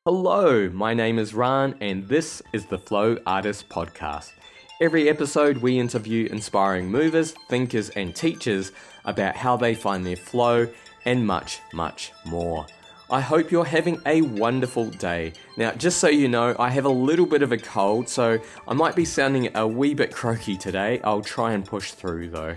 Hello, my name is Ran, and this is the Flow Artist Podcast. Every episode, we interview inspiring movers, thinkers, and teachers about how they find their flow and much, much more. I hope you're having a wonderful day. Now, just so you know, I have a little bit of a cold, so I might be sounding a wee bit croaky today. I'll try and push through though.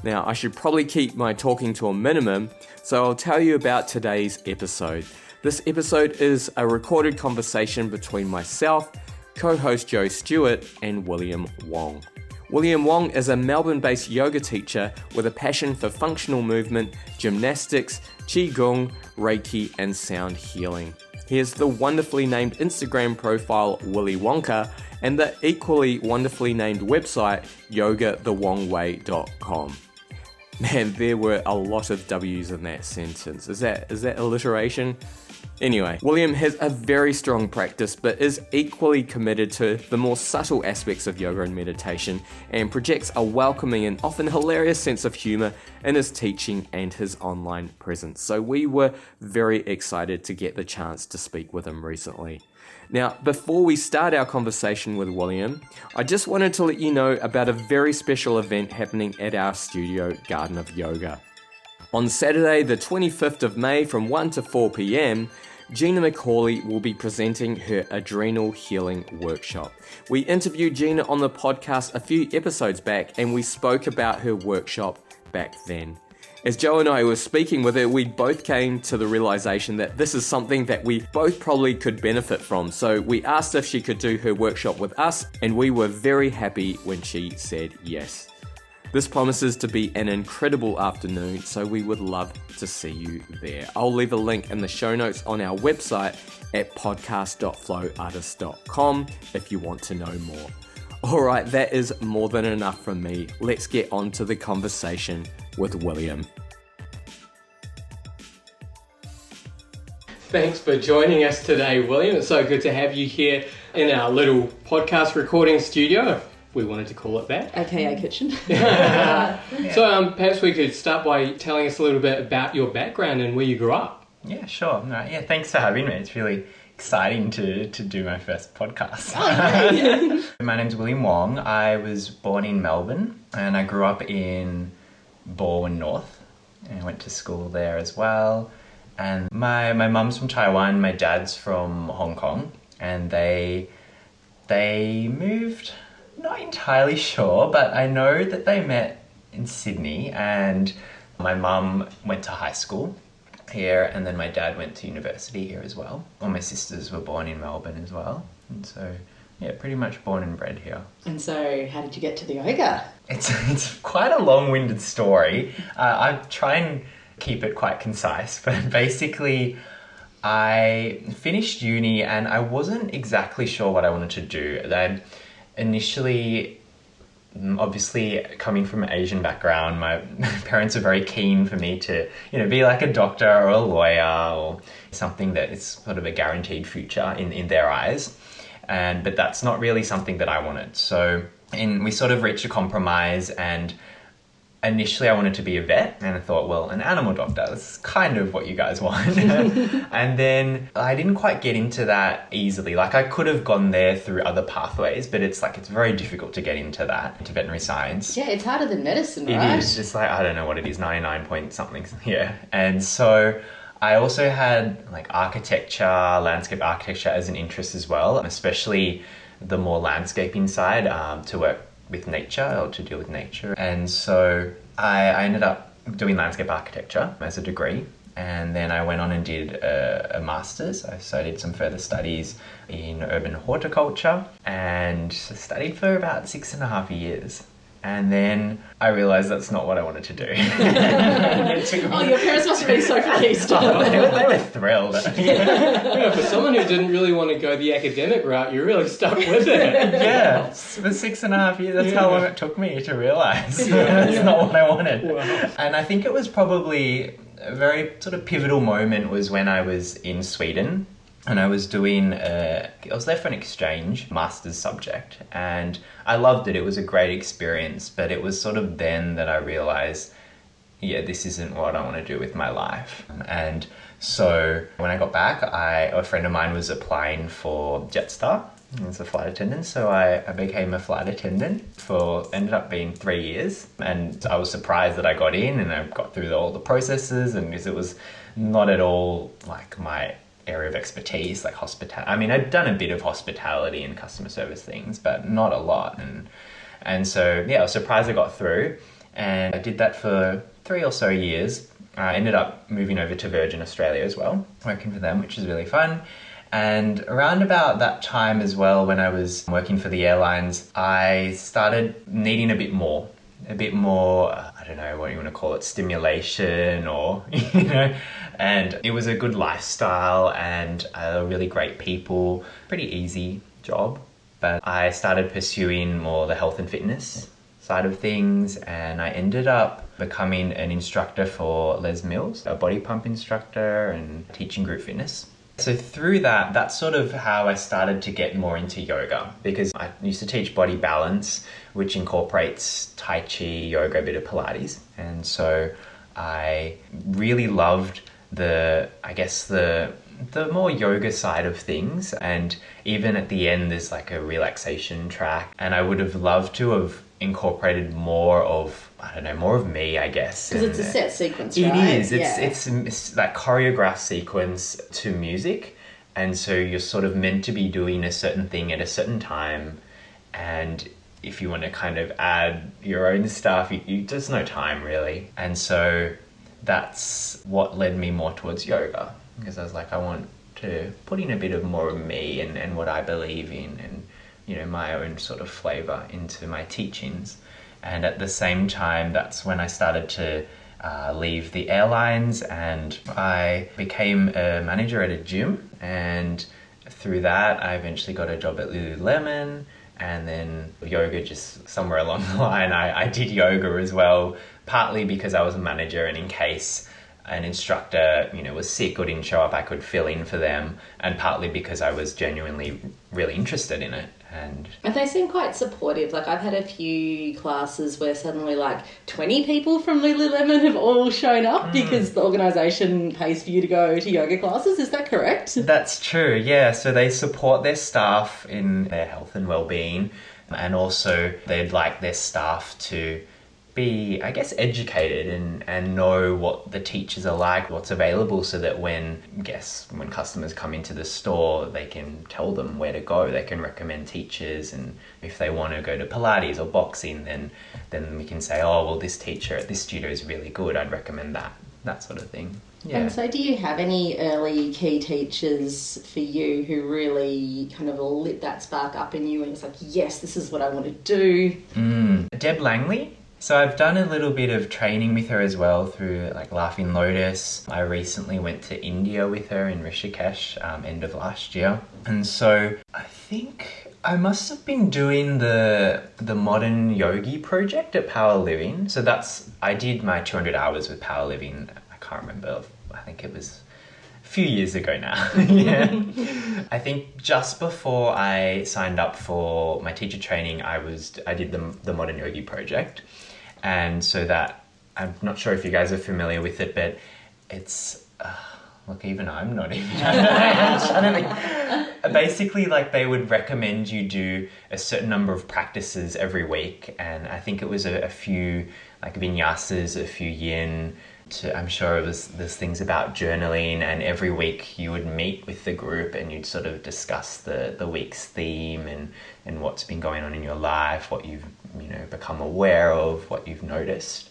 Now, I should probably keep my talking to a minimum, so I'll tell you about today's episode. This episode is a recorded conversation between myself, co-host Joe Stewart, and William Wong. William Wong is a Melbourne-based yoga teacher with a passion for functional movement, gymnastics, qigong, reiki, and sound healing. He has the wonderfully named Instagram profile Willy Wonka and the equally wonderfully named website yogathewongway.com. Man, there were a lot of W's in that sentence. Is that alliteration? Anyway, William has a very strong practice but is equally committed to the more subtle aspects of yoga and meditation and projects a welcoming and often hilarious sense of humor in his teaching and his online presence. So we were very excited to get the chance to speak with him recently. Now, before we start our conversation with William, I just wanted to let you know about a very special event happening at our studio, Garden of Yoga. On Saturday, the 25th of May from 1 to 4 p.m, Gina McCauley will be presenting her adrenal healing workshop. We interviewed Gina on the podcast a few episodes back and we spoke about her workshop back then. As Joe and I were speaking with her, we both came to the realization that this is something that we both probably could benefit from. So we asked if she could do her workshop with us, and we were very happy when she said yes. This promises to be an incredible afternoon, so we would love to see you there. I'll leave a link in the show notes on our website at podcast.flowartist.com if you want to know more. Alright, that is more than enough from me. Let's get on to the conversation with William. Thanks for joining us today, William. It's so good to have you here in our little podcast recording studio. We wanted to call it that. AKA kitchen. So perhaps we could start by telling us a little bit about your background and where you grew up. Yeah, sure. Thanks for having me. It's really exciting to do my first podcast. My name's William Wong. I was born in Melbourne and I grew up in Bowen North and I went to school there as well. And my mum's from Taiwan, my dad's from Hong Kong, and they moved, not entirely sure, but I know that they met in Sydney, and my mum went to high school here and then my dad went to university here as well. All my sisters were born in Melbourne as well, and so yeah, pretty much born and bred here. And so how did you get to the yoga? It's quite a long-winded story. I try and keep it quite concise, but basically I finished uni and I wasn't exactly sure what I wanted to do. I initially, obviously coming from an Asian background, my parents are very keen for me to, be like a doctor or a lawyer or something that is sort of a guaranteed future in their eyes. But that's not really something that I wanted. So we sort of reached a compromise, and initially I wanted to be a vet, and I thought, well, an animal doctor, that's kind of what you guys want. And then I didn't quite get into that easily. Like I could have gone there through other pathways, but it's very difficult to get into that, into veterinary science. Yeah, it's harder than medicine, right? It is, just I don't know what it is, 99 point something, yeah. And so I also had architecture, landscape architecture as an interest as well, especially the more landscaping side, to work with nature or to deal with nature. And so I ended up doing landscape architecture as a degree, and then I went on and did a master's. So I did some further studies in urban horticulture and studied for about 6.5 years. And then I realised that's not what I wanted to do. Oh, your parents must have been so pleased. They were thrilled. For someone who didn't really want to go the academic route, you really stuck with it. Yeah, for 6.5 years, that's how long it took me to realise that's not what I wanted. Wow. And I think it was probably a very sort of pivotal moment was when I was in Sweden. And I was I was there for an exchange master's subject, and I loved it. It was a great experience, but it was sort of then that I realized, yeah, this isn't what I want to do with my life. And So when I got back, a friend of mine was applying for Jetstar as a flight attendant. So I became a flight attendant ended up being 3 years. And I was surprised that I got in and I got through all the processes, and it was not at all like my area of expertise, like hospitality. I mean, I'd done a bit of hospitality and customer service things, but not a lot. And so, yeah, I was surprised I got through, and I did that for 3 or so years. I ended up moving over to Virgin Australia as well, working for them, which is really fun. And around about that time as well, when I was working for the airlines, I started needing a bit more, I don't know what you want to call it, stimulation or, and it was a good lifestyle and really great people, pretty easy job. But I started pursuing more the health and fitness side of things, and I ended up becoming an instructor for Les Mills, a body pump instructor and teaching group fitness. So through that's sort of how I started to get more into yoga, because I used to teach body balance, which incorporates Tai Chi, yoga, a bit of Pilates. And so I really loved the more yoga side of things. And even at the end, there's like a relaxation track. And I would have loved to have incorporated more of me, I guess. Because it's a set sequence, right? It is. It's like choreographed sequence to music. And so you're sort of meant to be doing a certain thing at a certain time. And if you want to kind of add your own stuff, there's no time really. And so that's what led me more towards yoga, because I was like, I want to put in a bit of more of me and what I believe in, and my own sort of flavor into my teachings. And at the same time, that's when I started to leave the airlines, and I became a manager at a gym. And through that, I eventually got a job at Lululemon, and then yoga just somewhere along the line. I did yoga as well, partly because I was a manager, and in case an instructor, was sick or didn't show up, I could fill in for them, and partly because I was genuinely really interested in it. And they seem quite supportive. Like, I've had a few classes where suddenly 20 people from Lululemon have all shown up because the organisation pays for you to go to yoga classes. Is that correct? That's true, yeah. So they support their staff in their health and well-being, and also they'd like their staff to be, I guess, educated and know what the teachers are like, what's available, so that when customers come into the store, they can tell them where to go. They can recommend teachers, and if they want to go to Pilates or boxing, then we can say, oh, well, this teacher at this studio is really good, I'd recommend that sort of thing. Yeah. And so do you have any early key teachers for you who really kind of lit that spark up in you and it's like, yes, this is what I want to do? Deb Langley. So I've done a little bit of training with her as well through Laughing Lotus. I recently went to India with her in Rishikesh end of last year. And so I think I must have been doing the Modern Yogi project at Power Living. So I did my 200 hours with Power Living. I can't remember. I think it was a few years ago now. Yeah. I think just before I signed up for my teacher training, I did the Modern Yogi project. And so that, I'm not sure if you guys are familiar with it, but it's, look, even I'm not even, I don't think, basically they would recommend you do a certain number of practices every week. And I think it was a few vinyasas, a few yin, I'm sure there's things about journaling, and every week you would meet with the group and you'd sort of discuss the week's theme and what's been going on in your life, what you've become aware of, what you've noticed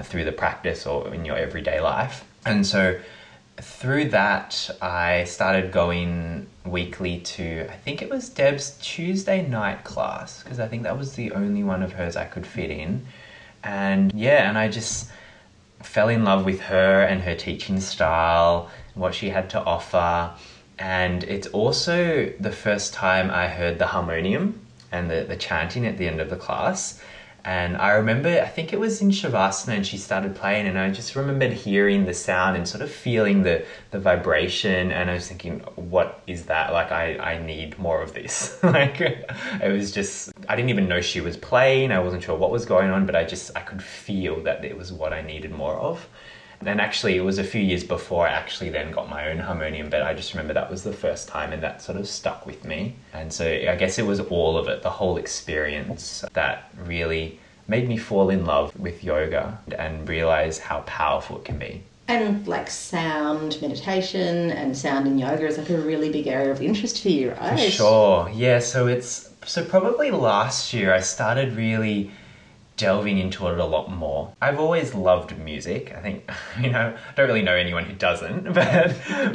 through the practice or in your everyday life. And so through that, I started going weekly to, I think it was Deb's Tuesday night class, because I think that was the only one of hers I could fit in. And I just fell in love with her and her teaching style, what she had to offer. And it's also the first time I heard the harmonium and the chanting at the end of the class. And I remember, I think it was in Shavasana, and she started playing, and I just remembered hearing the sound and sort of feeling the vibration, and I was thinking, what is that? I need more of this. It was just, I didn't even know she was playing, I wasn't sure what was going on, but I could feel that it was what I needed more of. And actually, it was a few years before I actually then got my own harmonium, but I just remember that was the first time and that sort of stuck with me. And so I guess it was all of it, the whole experience, that really made me fall in love with yoga and realize how powerful it can be. And like sound meditation and sound in yoga is like a really big area of interest for you, right? For sure. Yeah, so probably last year I started really delving into it a lot more. I've always loved music. I think, I don't really know anyone who doesn't, but Yeah,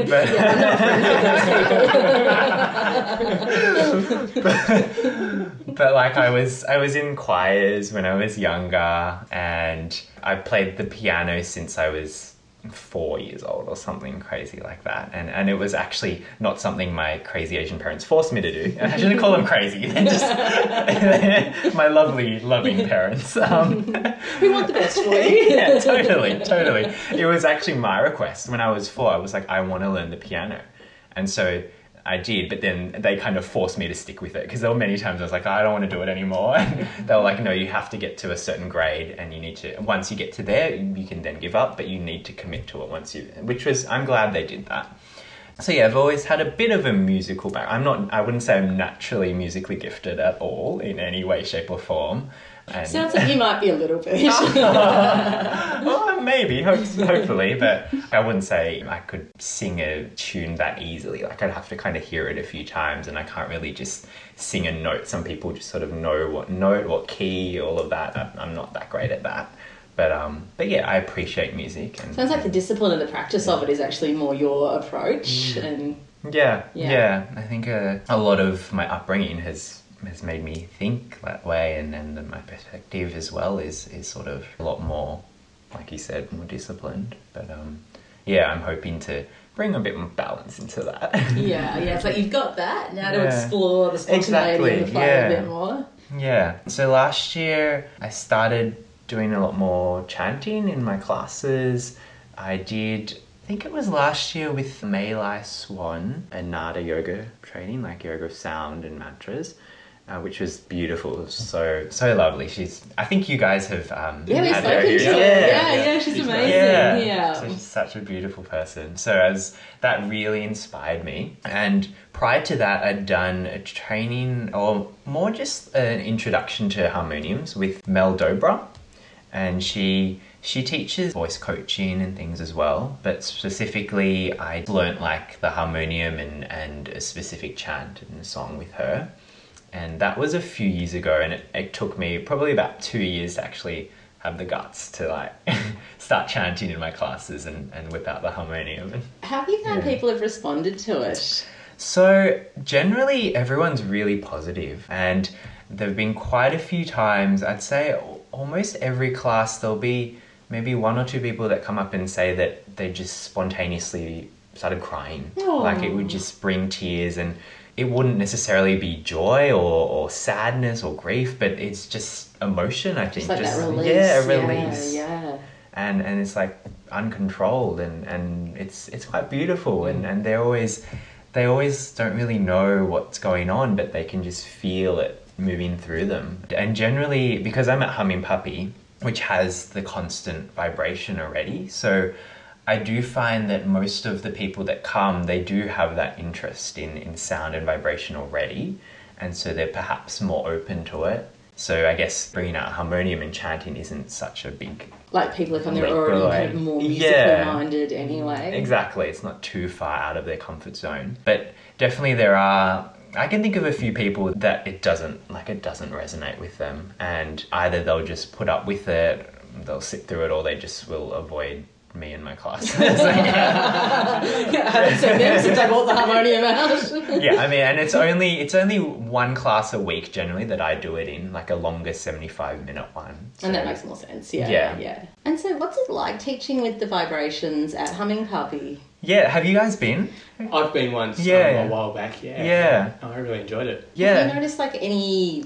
I'm not friends with those people. but like I was in choirs when I was younger, and I played the piano since I was 4 years old or something crazy like that, and it was actually not something my crazy Asian parents forced me to do. I shouldn't call them crazy, they're just my lovely loving parents, We want the best for you. yeah, totally. It was actually my request. When I was 4, I was like, I want to learn the piano, and so I did, but then they kind of forced me to stick with it, because there were many times I was like, I don't want to do it anymore. And they were like, no, you have to get to a certain grade, and you need to, once you get to there, you can then give up, but you need to commit to it I'm glad they did that. So yeah, I've always had a bit of a musical background. I wouldn't say I'm naturally musically gifted at all in any way, shape or form. And Sounds like you might be a little bit. well, maybe, hopefully, but I wouldn't say I could sing a tune that easily. Like, I'd have to kind of hear it a few times, and I can't really just sing a note. Some people just sort of know what note, what key, all of that. I'm not that great at that. But yeah, I appreciate music. And Sounds like the discipline and the practice of it is actually more your approach. And Yeah. I think a lot of my upbringing has made me think that way, and my perspective as well is sort of a lot more, like you said, more disciplined. But yeah, I'm hoping to bring a bit more balance into that. yeah, it's like you've got that now to explore the spontaneity and the fun a bit more. Yeah. So last year I started doing a lot more chanting in my classes. I think it was last year with Meilai Swan and Nada yoga training, like yoga of sound and mantras, which was beautiful. It was so lovely. I think you guys have we've had her spoken here. to her. Yeah, she's amazing. Yeah. So she's such a beautiful person. So that really inspired me. And prior to that, I'd done a training, or more just an introduction to harmoniums, with Mel Dobra. And she teaches voice coaching and things as well, but specifically I learnt like the harmonium and a specific chant in a song with her. And that was a few years ago, and it took me probably about 2 years to actually have the guts to like start chanting in my classes and whip out the harmonium. How have you found people have responded to it? So generally everyone's really positive, and there have been quite a few times, I'd say almost every class, there'll be maybe 1 or 2 people that come up and say that they just spontaneously started crying. Aww. Like it would just bring tears, and it wouldn't necessarily be joy or sadness or grief, but it's just emotion, I think. Just like that release. Yeah, a release. Yeah. And it's like uncontrolled, and it's quite beautiful, and they always don't really know what's going on, but they can just feel it moving through them. And generally, because I'm at Humming Puppy, which has the constant vibration already, so I do find that most of the people that come, they do have that interest in sound and vibration already, and so they're perhaps more open to it. So I guess bringing out harmonium and chanting isn't such a big... Like people are kind of already kind of more musically minded anyway. Exactly, it's not too far out of their comfort zone. But definitely I can think of a few people that it doesn't resonate with them, and either they'll just put up with it, they'll sit through it, or they just will avoid me in my class. I haven't seen them since I bought the harmonium out. Yeah, I mean, and it's only 1 class a week generally that I do it in, like a longer 75-minute one. So. And that makes more sense, yeah. And so what's it like teaching with the vibrations at Humming Puppy? Yeah, have you guys been? I've been once a while back, Yeah. I really enjoyed it. Yeah. Have you noticed any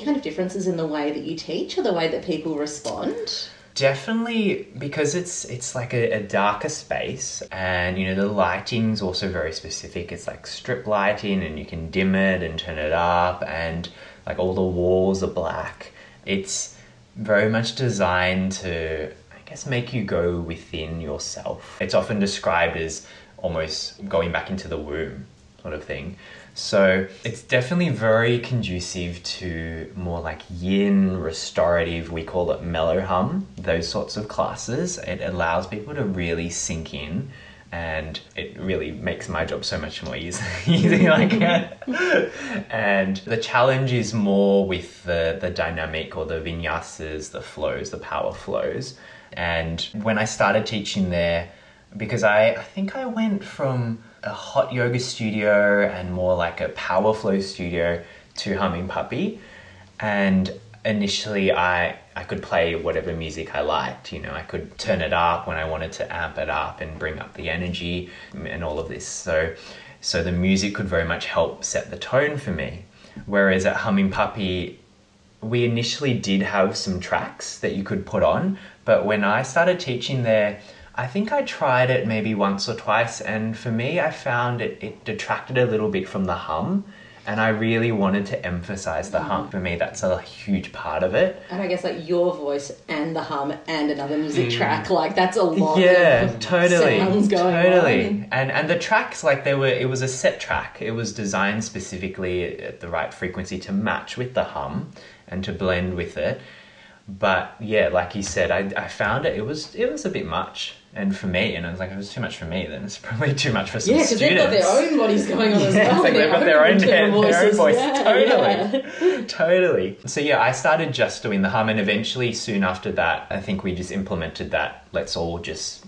kind of differences in the way that you teach or the way that people respond? Definitely, because it's like a darker space, and the lighting's also very specific. It's like strip lighting, and you can dim it and turn it up, and like all the walls are black. It's very much designed to guess, make you go within yourself. It's often described as almost going back into the womb sort of thing. So it's definitely very conducive to more like yin, restorative, we call it mellow hum, those sorts of classes. It allows people to really sink in, and it really makes my job so much more easy. And the challenge is more with the dynamic or the vinyasas, the flows, the power flows. And when I started teaching there, because I think I went from a hot yoga studio and more like a power flow studio to Humming Puppy. And initially I could play whatever music I liked, you know, I could turn it up when I wanted to amp it up and bring up the energy and all of this. So the music could very much help set the tone for me. Whereas at Humming Puppy, we initially did have some tracks that you could put on, but when I started teaching there, I think I tried it maybe once or twice, and for me, I found it detracted a little bit from the hum, and I really wanted to emphasize the hum. For me, that's a huge part of it. And I guess like your voice and the hum and another music track, like that's a lot of totally, sounds going on. And the tracks, like it was a set track. It was designed specifically at the right frequency to match with the hum and to blend with it. But yeah, like you said, I found it was a bit much. And for me, and I was like, if it was too much for me, then it's probably too much for some students. Yeah, because they've got their own bodies going on as well. Like they've got their own voice. Yeah, Totally. So yeah, I started just doing the hum, and eventually soon after that, I think we just implemented that. Let's all just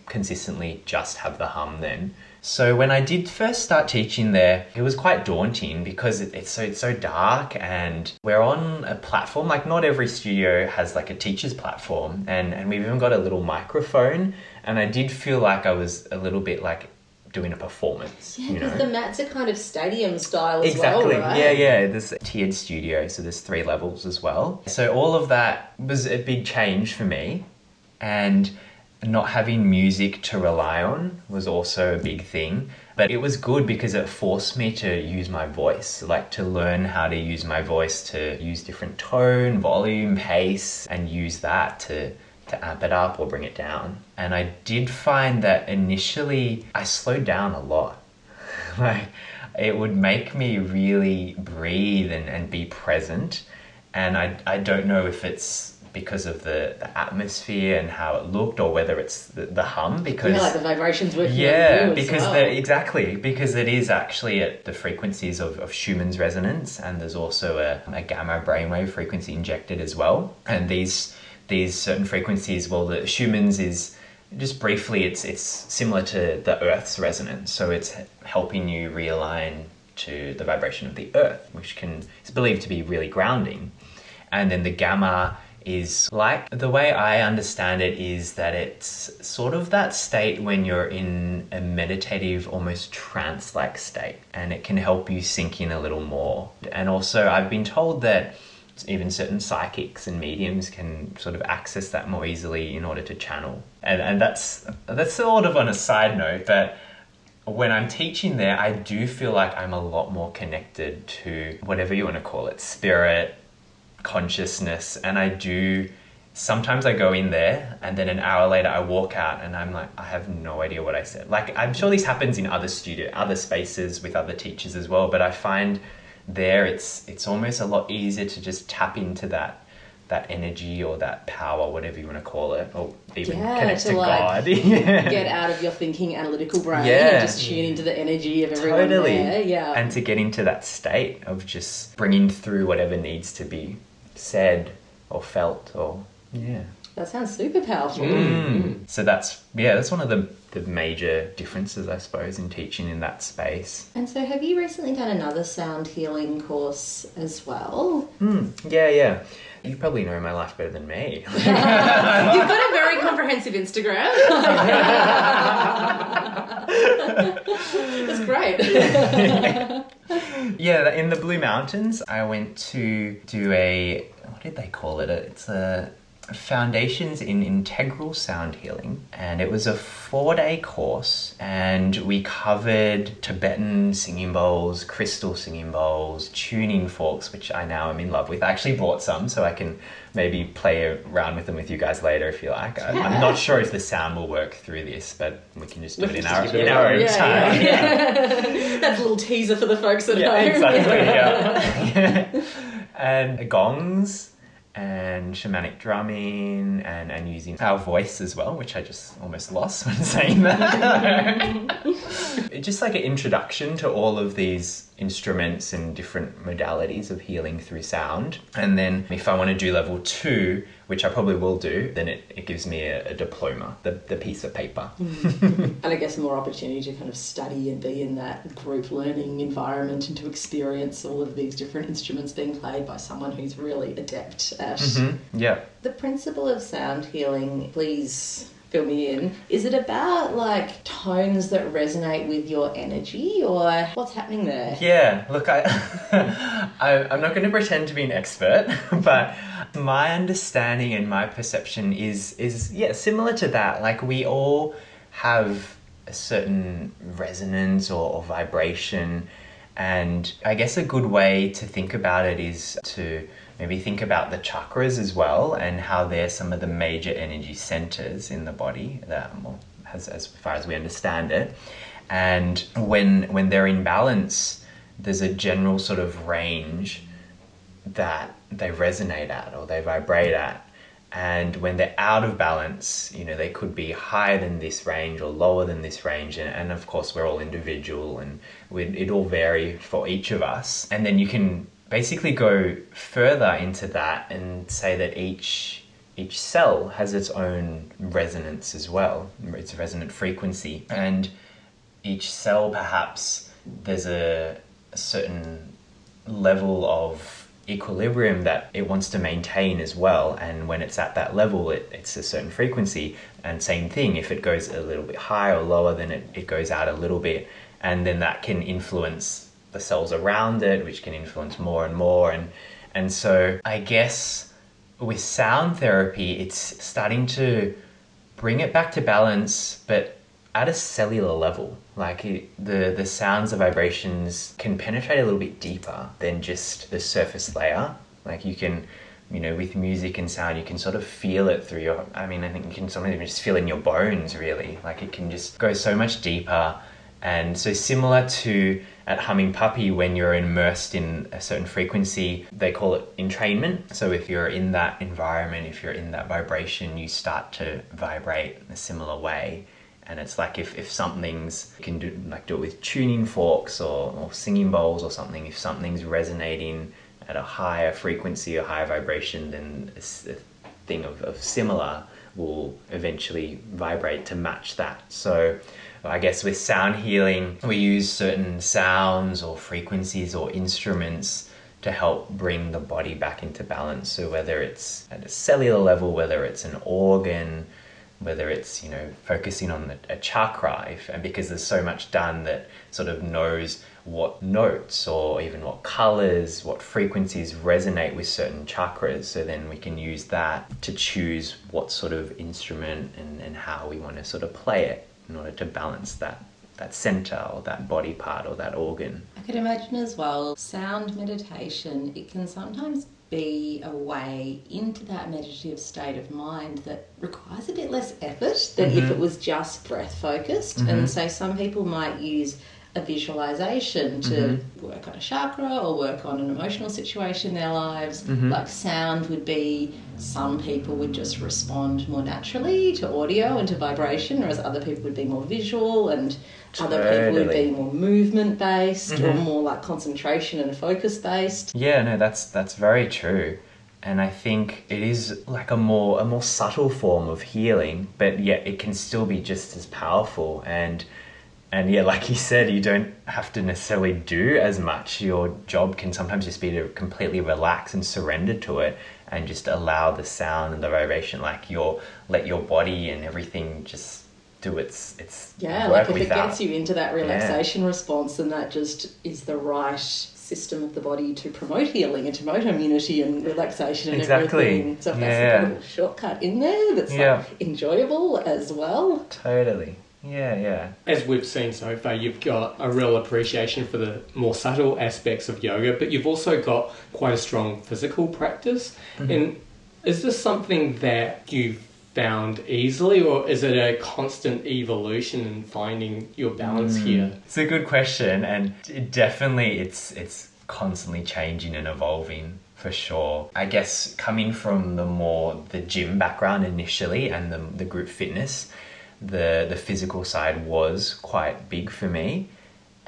consistently just have the hum then. So when I did first start teaching there, it was quite daunting because it's so dark, and we're on a platform. Like not every studio has like a teacher's platform, and we've even got a little microphone. And I did feel like I was a little bit like doing a performance. Yeah, because the mats are kind of stadium style as well, right? Yeah. There's a tiered studio, so there's 3 levels as well. So all of that was a big change for me, and not having music to rely on was also a big thing. But it was good because it forced me to use my voice, like to learn how to use my voice, to use different tone, volume, pace, and use that to amp it up or bring it down. And I did find that initially I slowed down a lot. Like it would make me really breathe and be present. And I don't know if it's because of the atmosphere and how it looked, or whether it's the hum, because like the vibrations working because it is actually at the frequencies of Schumann's resonance, and there's also a gamma brainwave frequency injected as well. And these certain frequencies, well, the Schumann's is just briefly, it's similar to the Earth's resonance, so it's helping you realign to the vibration of the Earth, which is believed to be really grounding. And then the gamma is, like, the way I understand it is that it's sort of that state when you're in a meditative, almost trance-like state, and it can help you sink in a little more. And also I've been told that even certain psychics and mediums can sort of access that more easily in order to channel. And that's sort of on a side note, but when I'm teaching there, I do feel like I'm a lot more connected to whatever you want to call it, spirit, consciousness. And sometimes I go in there and then an hour later I walk out and I'm like, I have no idea what I said. Like, I'm sure this happens in other spaces with other teachers as well, but I find there it's almost a lot easier to just tap into that energy or that power, whatever you want to call it, or even connect to God. Get out of your thinking analytical brain and just tune into the energy of everyone there. Yeah. And to get into that state of just bringing through whatever needs to be said or felt, or that sounds super powerful. So that's one of the major differences, I suppose, in teaching in that space. And so have you recently done another sound healing course as well? Yeah. You probably know my life better than me. You've got a very comprehensive Instagram. That's great. Yeah, in the Blue Mountains, I went to do what did they call it? It's a foundations in integral sound healing, and it was a 4-day course, and we covered Tibetan singing bowls, crystal singing bowls, tuning forks, which I now am in love with. I actually bought some so I can maybe play around with them with you guys later if you like. I'm not sure if the sound will work through this, but we can just do it in our own time. Yeah. That's a little teaser for the folks at home. Exactly, yeah. And gongs and shamanic drumming and using our voice as well, which I just almost lost when saying that. It's just like an introduction to all of these instruments and different modalities of healing through sound. And then if I want to do level 2, which I probably will do, then it gives me a diploma, the piece of paper. And I guess more opportunity to kind of study and be in that group learning environment and to experience all of these different instruments being played by someone who's really adept at. Yeah. The principle of sound healing, please fill me in. Is it about like tones that resonate with your energy, or what's happening there? Yeah, look, I'm not going to pretend to be an expert, but my understanding and my perception is similar to that. Like, we all have a certain resonance or vibration, and I guess a good way to think about it is to maybe think about the chakras as well, and how they're some of the major energy centers in the body that, as far as we understand it. And when they're in balance, there's a general sort of range that they resonate at or they vibrate at. And when they're out of balance, they could be higher than this range or lower than this range. And of course, we're all individual, and it all vary for each of us. And then you can basically go further into that and say that each cell has its own resonance as well, its resonant frequency. And each cell, perhaps, there's a certain level of equilibrium that it wants to maintain as well, and when it's at that level, it's a certain frequency. And same thing, if it goes a little bit higher or lower, then it goes out a little bit, and then that can influence the cells around it, which can influence more and more. And so I guess with sound therapy, it's starting to bring it back to balance, but at a cellular level. Like, the sounds, the vibrations can penetrate a little bit deeper than just the surface layer. Like, you can, with music and sound, you can sort of feel it through I think you can sometimes even just feel in your bones, really. Like, it can just go so much deeper. And so similar to at Humming Puppy, when you're immersed in a certain frequency, they call it entrainment. So if you're in that environment, if you're in that vibration, you start to vibrate in a similar way. And it's like if something's, you can do it with tuning forks or singing bowls or something. If something's resonating at a higher frequency or higher vibration, then a thing of similar will eventually vibrate to match that. So I guess with sound healing, we use certain sounds or frequencies or instruments to help bring the body back into balance. So whether it's at a cellular level, whether it's an organ, whether it's, focusing on a chakra, and because there's so much done that sort of knows what notes or even what colors, what frequencies resonate with certain chakras. So then we can use that to choose what sort of instrument and how we want to sort of play it in order to balance that center or that body part or that organ. I could imagine as well, sound meditation, it can sometimes be a way into that meditative state of mind that requires a bit less effort than if it was just breath focused. And so some people might use a visualization to work on a chakra or work on an emotional situation in their lives. Like, sound would be, some people would just respond more naturally to audio and to vibration, whereas other people would be more visual, and other people would be more movement based or more like concentration and focus based. Yeah, no, that's very true. And I think it is like a more subtle form of healing, but yet it can still be just as powerful. And yeah, like you said, you don't have to necessarily do as much. Your job can sometimes just be to completely relax and surrender to it and just allow the sound and the vibration, let your body and everything just do its Yeah, work like if without. it gets you into that relaxation response, then that just is the right system of the body to promote healing and to promote immunity and relaxation and everything. So if that's a little shortcut in there that's like enjoyable as well. Totally. Yeah. As we've seen so far, you've got a real appreciation for the more subtle aspects of yoga, but you've also got quite a strong physical practice. Mm-hmm. And is this something that you've found easily, or is it a constant evolution in finding your balance here? It's a good question, and definitely it's constantly changing and evolving for sure. I guess coming from the gym background initially and the group fitness, the physical side was quite big for me,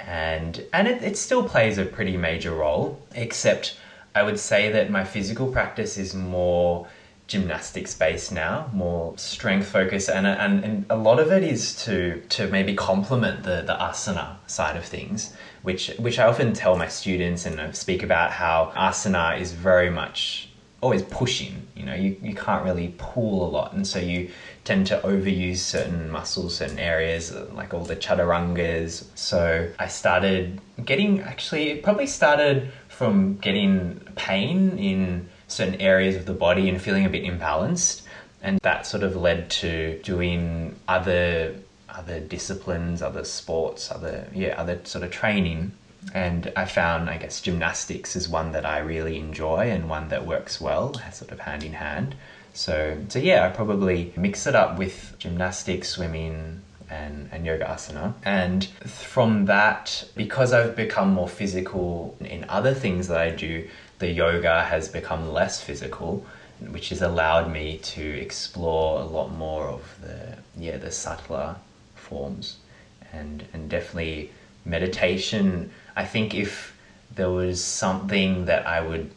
and it still plays a pretty major role, except I would say that my physical practice is more gymnastics based now, more strength focused, and a lot of it is to maybe complement the asana side of things, which I often tell my students and speak about how asana is very much always pushing. You can't really pull a lot, and so you tend to overuse certain muscles, certain areas, like all the chaturangas. So I started it probably started from getting pain in certain areas of the body and feeling a bit imbalanced, and that sort of led to doing other disciplines, other sports, other sort of training. And I found, I guess, gymnastics is one that I really enjoy and one that works well, sort of hand in hand. So yeah, I probably mix it up with gymnastics, swimming, and yoga asana. And from that, because I've become more physical in other things that I do, the yoga has become less physical, which has allowed me to explore a lot more of the subtler forms, and definitely meditation. I think if there was something that I would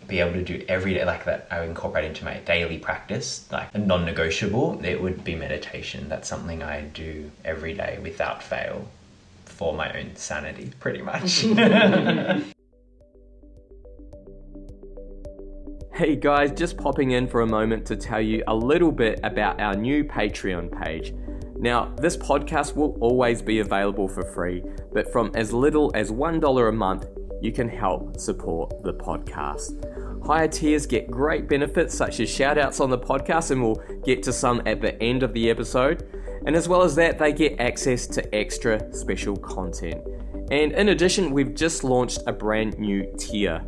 be able to do every day, like that I would incorporate into my daily practice, like a non-negotiable, it would be meditation. That's something I do every day without fail for my own sanity, pretty much. Hey guys, just popping in for a moment to tell you a little bit about our new Patreon page. Now, this podcast will always be available for free, but from as little as $1 a month, you can help support the podcast. Higher tiers get great benefits such as shout outs on the podcast, and we'll get to some at the end of the episode. And as well as that, they get access to extra special content. And in addition, we've just launched a brand new tier.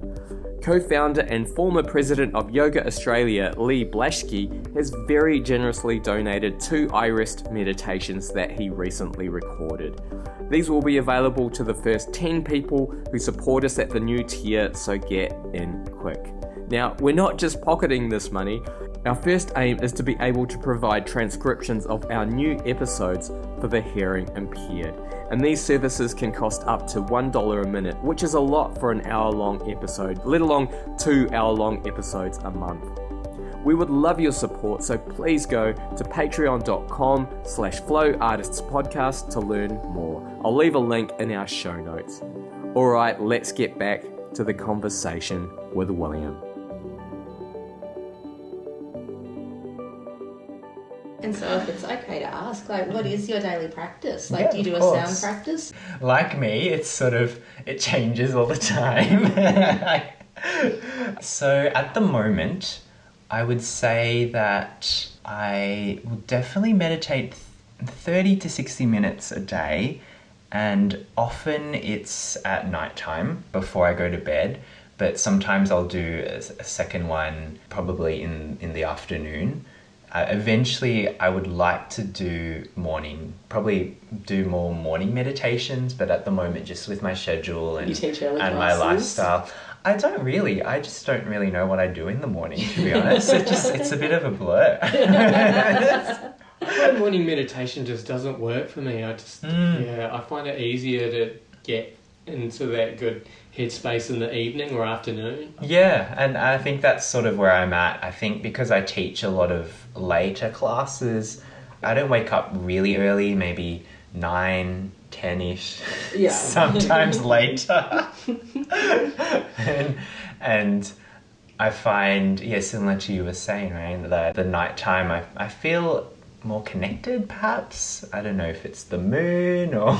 Co-founder and former president of Yoga Australia, Lee Blaschke, has very generously donated 2 iRest meditations that he recently recorded. These will be available to the first 10 people who support us at the new tier, so get in quick. Now, we're not just pocketing this money. Our first aim is to be able to provide transcriptions of our new episodes for the hearing impaired. And these services can cost up to $1 a minute, which is a lot for an hour-long episode, let alone 2 hour-long episodes a month. We would love your support, so please go to patreon.com/flowartistspodcast to learn more. I'll leave a link in our show notes. All right, let's get back to the conversation with William. And so if it's okay to ask, what is your daily practice? Do you do a sound practice? Like me, it changes all the time. So at the moment, I would say that I will definitely meditate 30 to 60 minutes a day, and often it's at nighttime before I go to bed, but sometimes I'll do a second one probably in the afternoon. Eventually, I would like to do probably do more morning meditations, but at the moment, just with my schedule and my lifestyle, I just don't really know what I do in the morning, to be honest. It's a bit of a blur. Morning meditation just doesn't work for me. I find it easier to get into that good headspace in the evening or afternoon. Yeah, and I think that's sort of where I'm at. I think because I teach a lot of later classes, I don't wake up really early, maybe 9, 10-ish, sometimes later. and I find, similar to you were saying, right, the nighttime, I feel more connected, perhaps. I don't know if it's the moon or...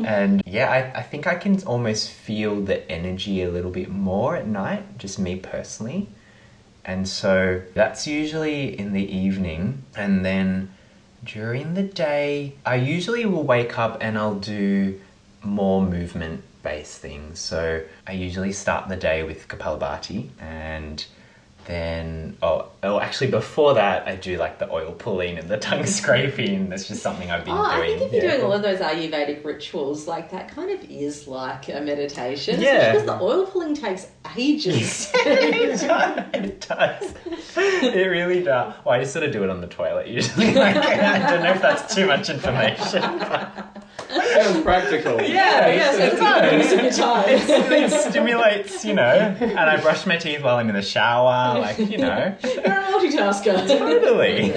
And yeah, I think I can almost feel the energy a little bit more at night, just me personally. And so that's usually in the evening. And then during the day, I usually will wake up and I'll do more movement-based things. So I usually start the day with Kapalabhati, and then, actually before that, I do like the oil pulling and the tongue scraping. That's just something I've been doing. I think if you're doing all of those Ayurvedic rituals, like that kind of is like a meditation. Yeah. Because the oil pulling takes ages. It does. It really does. Well, I just sort of do it on the toilet usually. Like, I don't know if that's too much information. Sounds practical. Yeah, so it's not use of your time. It stimulates, and I brush my teeth while I'm in the shower, like, You're a multitasker. Totally.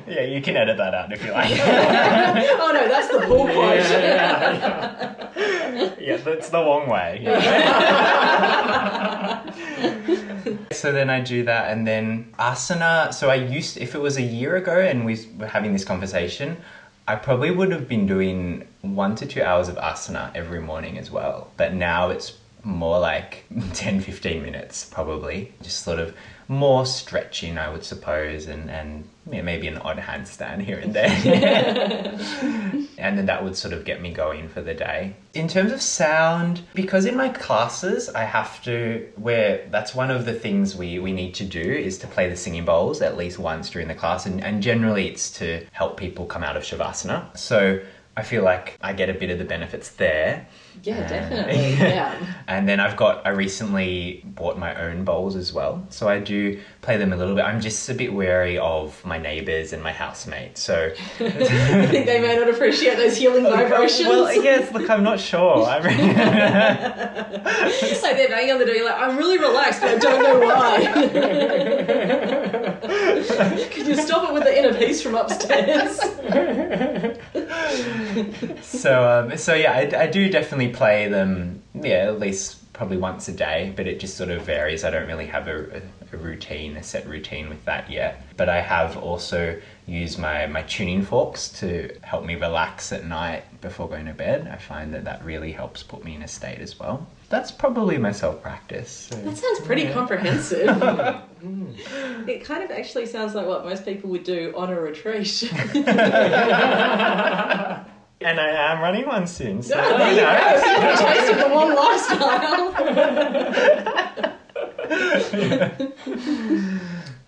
Yeah, you can edit that out if you like. Oh no, that's the bull quote. Yeah, that's the Wong way. So then I do that, and then asana. So if it was a year ago and we were having this conversation, I probably would have been doing 1 to 2 hours of asana every morning as well. But now it's more like 10, 15 minutes probably. Just sort of more stretching, I would suppose, and maybe an odd handstand here and there. And then that would sort of get me going for the day. In terms of sound, because in my classes I have to, that's one of the things we need to do is to play the singing bowls at least once during the class, and generally it's to help people come out of Shavasana. So I feel like I get a bit of the benefits there. Yeah, definitely. Yeah. And then I recently bought my own bowls as well. So I do play them a little bit. I'm just a bit wary of my neighbours and my housemates. So You think they may not appreciate those healing vibrations? Well, yes, look, I'm not sure. Like they're banging on the door, you're like, I'm really relaxed, but I don't know why. Could you stop it with the inner peace from upstairs? So yeah, I do definitely play them, at least probably once a day, but it just sort of varies. I don't really have a set routine with that yet. But I have also used my tuning forks to help me relax at night before going to bed. I find that really helps put me in a state as well. That's probably my self-practice. So. That sounds pretty comprehensive. It kind of actually sounds like what most people would do on a retreat. And I am running one soon. So there you go. So you're tasting the Wong lifestyle.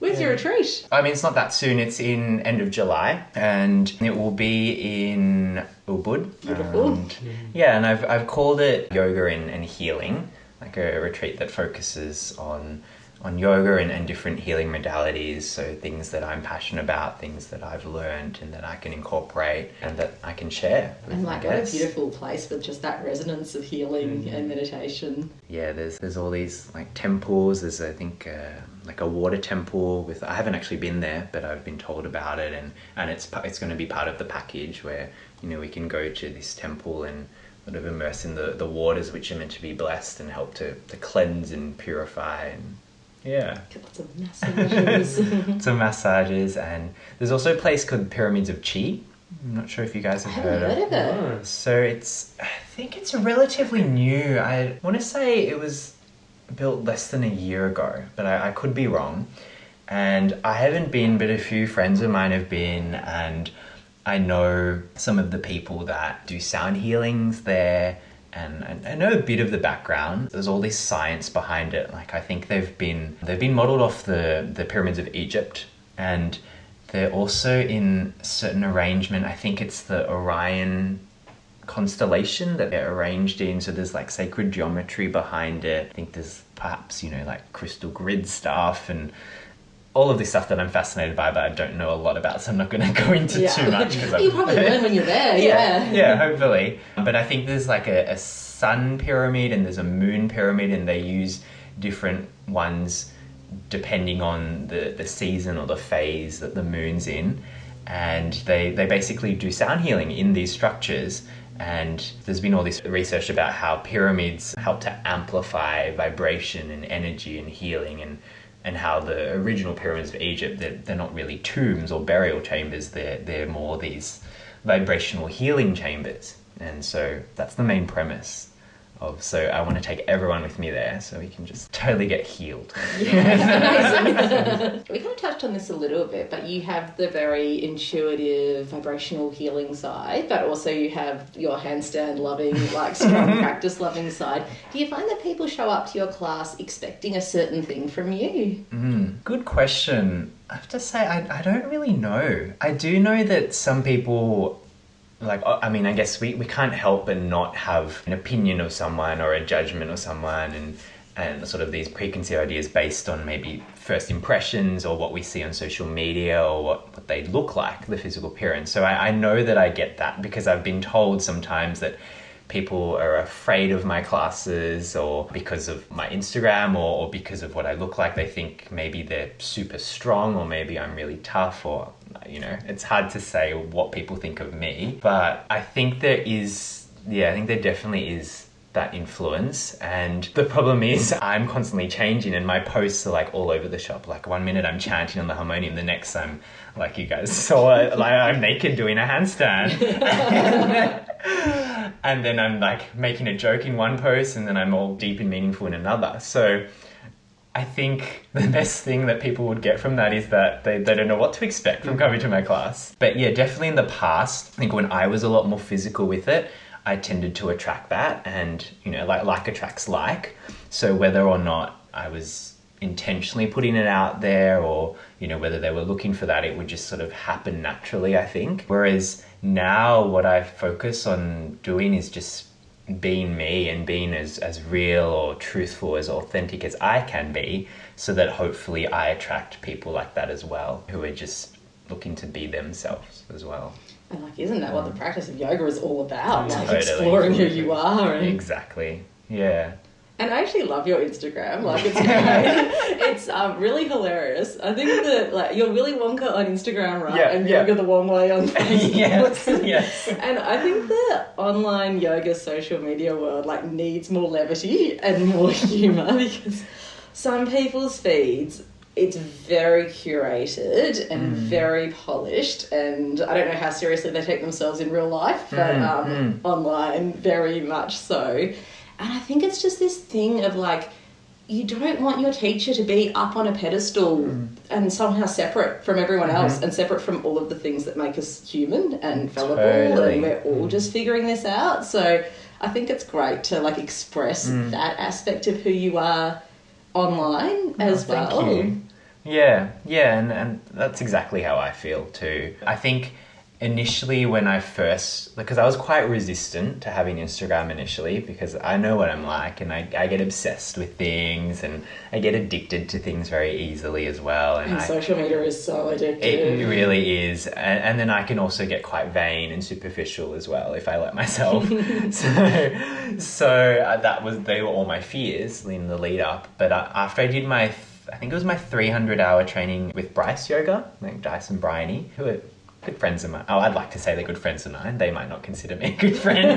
Where's your retreat? I mean, it's not that soon. It's in end of July, and it will be in Ubud. Beautiful. And I've called it yoga and healing, like a retreat that focuses on yoga and different healing modalities. So things that I'm passionate about, things that I've learned and that I can incorporate and that I can share with And my like what a guests. beautiful place with just that resonance of healing and meditation. Yeah, there's all these like temples. There's I think like a water temple with. I haven't actually been there, but I've been told about it, and it's going to be part of the package where we can go to this temple and sort of immerse in the waters which are meant to be blessed and help to cleanse and purify and. Yeah. Get lots of massages. Some massages, and there's also a place called Pyramids of Chi. I'm not sure if you guys have heard of it. Oh. So I think it's relatively new. I want to say it was built less than a year ago, but I could be wrong. And I haven't been, but a few friends of mine have been, and I know some of the people that do sound healings there. And I know a bit of the background. There's all this science behind it. Like I think they've been modelled off the pyramids of Egypt, and they're also in a certain arrangement. I think it's the Orion constellation that they're arranged in. So there's like sacred geometry behind it. I think there's perhaps like crystal grid stuff and all of this stuff that I'm fascinated by, but I don't know a lot about, so I'm not going to go into too much. You'll probably learn when you're there, Yeah, hopefully. But I think there's like a sun pyramid and there's a moon pyramid, and they use different ones depending on the season or the phase that the moon's in. And they basically do sound healing in these structures. And there's been all this research about how pyramids help to amplify vibration and energy and healing, and and how the original pyramids of Egypt, they're not really tombs or burial chambers, they're more these vibrational healing chambers. And so that's the main premise so I want to take everyone with me there so we can just totally get healed. Yeah, amazing. We kind of touched on this a little bit, but you have the very intuitive, vibrational healing side, but also you have your handstand loving, like strong practice loving side. Do you find that people show up to your class expecting a certain thing from you? Good question. I have to say, I don't really know. I do know that some people... Like, I mean, I guess we can't help but not have an opinion of someone or a judgment of someone and sort of these preconceived ideas based on maybe first impressions or what we see on social media or what they look like, the physical appearance. So I know that I get that because I've been told sometimes that people are afraid of my classes or because of my Instagram or because of what I look like. They think maybe they're super strong or maybe I'm really tough or, you know, it's hard to say what people think of me. But I think there definitely is that influence. And the problem is I'm constantly changing and my posts are like all over the shop. Like one minute I'm chanting on the harmonium, the next I'm, like you guys saw, like I'm naked doing a handstand. And then I'm like making a joke in one post and then I'm all deep and meaningful in another. So I think the best thing that people would get from that is that they don't know what to expect from coming to my class. But yeah, definitely in the past, I think when I was a lot more physical with it, I tended to attract that and, you know, like attracts like. So whether or not I was intentionally putting it out there or, you know, whether they were looking for that, it would just sort of happen naturally, I think. Whereas now what I focus on doing is just being me and being as real or truthful, as authentic as I can be, so that hopefully I attract people like that as well, who are just looking to be themselves as well. And like, isn't that what the practice of yoga is all about? Like Totally. exploring who you are. And... Exactly. Yeah. And I actually love your Instagram. Like, it's great. It's really hilarious. I think that like you're Willy Wonka on Instagram, right? Yeah, and yeah. yoga the Wong way on Facebook. Yes. And I think the online yoga social media world like needs more levity and more humour because some people's feeds, it's very curated and very polished, and I don't know how seriously they take themselves in real life, but online very much so. And I think it's just this thing of like, you don't want your teacher to be up on a pedestal and somehow separate from everyone else and separate from all of the things that make us human and fallible, Totally. and we're all just figuring this out. So I think it's great to like express that aspect of who you are online as well. Thank you. Yeah, and that's exactly how I feel too. I think initially when I first, because I was quite resistant to having Instagram initially because I know what I'm like and I get obsessed with things and I get addicted to things very easily as well. And social media is so addictive. It really is. And then I can also get quite vain and superficial as well if I let myself. So they were all my fears in the lead up. But after I did I think it was my 300-hour training with Bryce Yoga, like Dice and Bryony, who are good friends of mine. Oh, I'd like to say they're good friends of mine. They might not consider me a good friend.